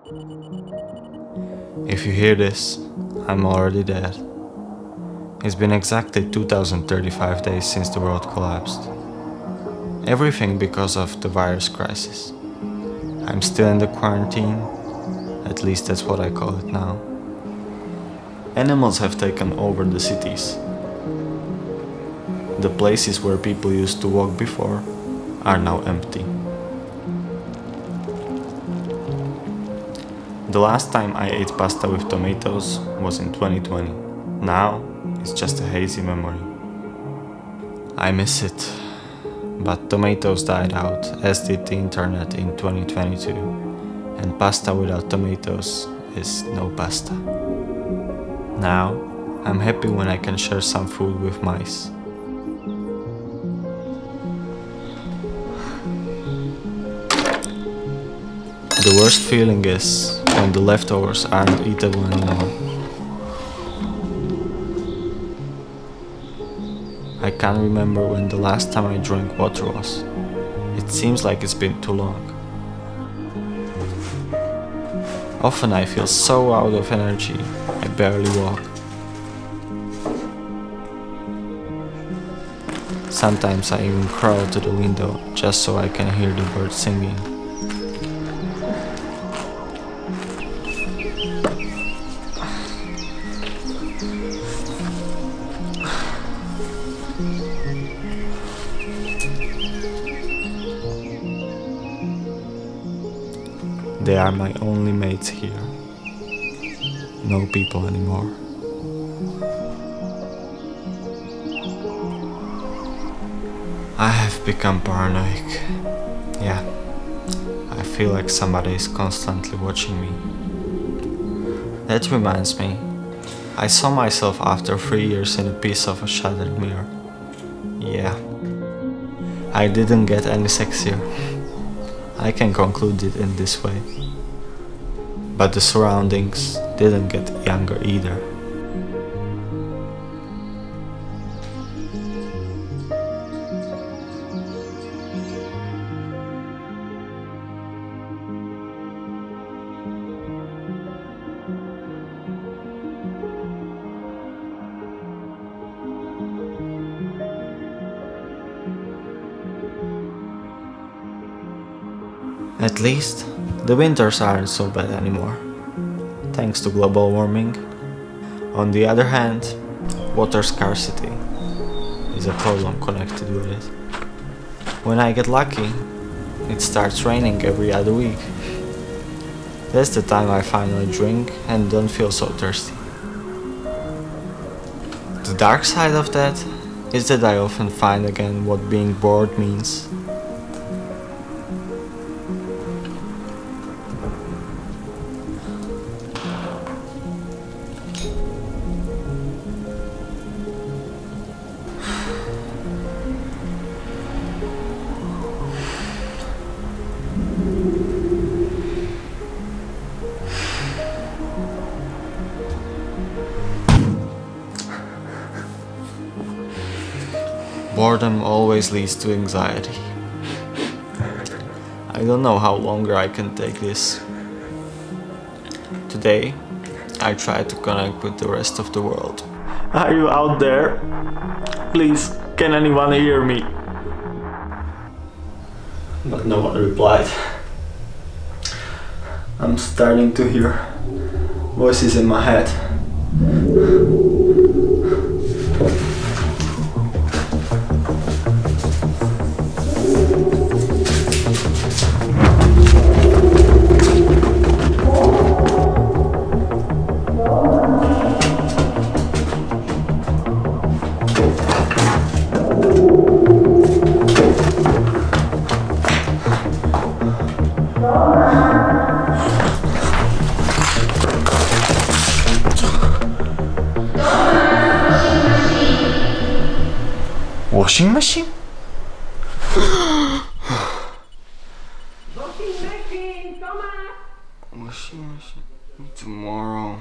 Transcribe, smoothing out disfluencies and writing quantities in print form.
If you hear this, I'm already dead. It's been exactly 2035 days since the world collapsed. Everything because of the virus crisis. I'm still in the quarantine, at least that's what I call it now. Animals have taken over the cities. The places where people used to walk before are now empty. The last time I ate pasta with tomatoes was in 2020. Now it's just a hazy memory. I miss it, but tomatoes died out, as did the internet in 2022, and pasta without tomatoes is no pasta. Now I'm happy when I can share some food with mice. The worst feeling is when the leftovers aren't eatable anymore. I can't remember when the last time I drank water was. It seems like it's been too long. Often I feel so out of energy, I barely walk. Sometimes I even crawl to the window just so I can hear the birds singing. They are my only mates here. No people anymore. I have become paranoid. Yeah, I feel like somebody is constantly watching me. That reminds me, I saw myself after 3 years in a piece of a shattered mirror. Yeah, I didn't get any sexier. I can conclude it in this way. But the surroundings didn't get younger either. At least, the winters aren't so bad anymore, thanks to global warming. On the other hand, water scarcity is a problem connected with it. When I get lucky, it starts raining every other week. That's the time I finally drink and don't feel so thirsty. The dark side of that is that I often find again what being bored means. Boredom always leads to anxiety. I don't know how longer I can take this. Today, I try to connect with the rest of the world. Are you out there? Please, can anyone hear me? But no one replied. I'm starting to hear voices in my head. Washing machine? Washing machine, Tomas! Washing machine tomorrow.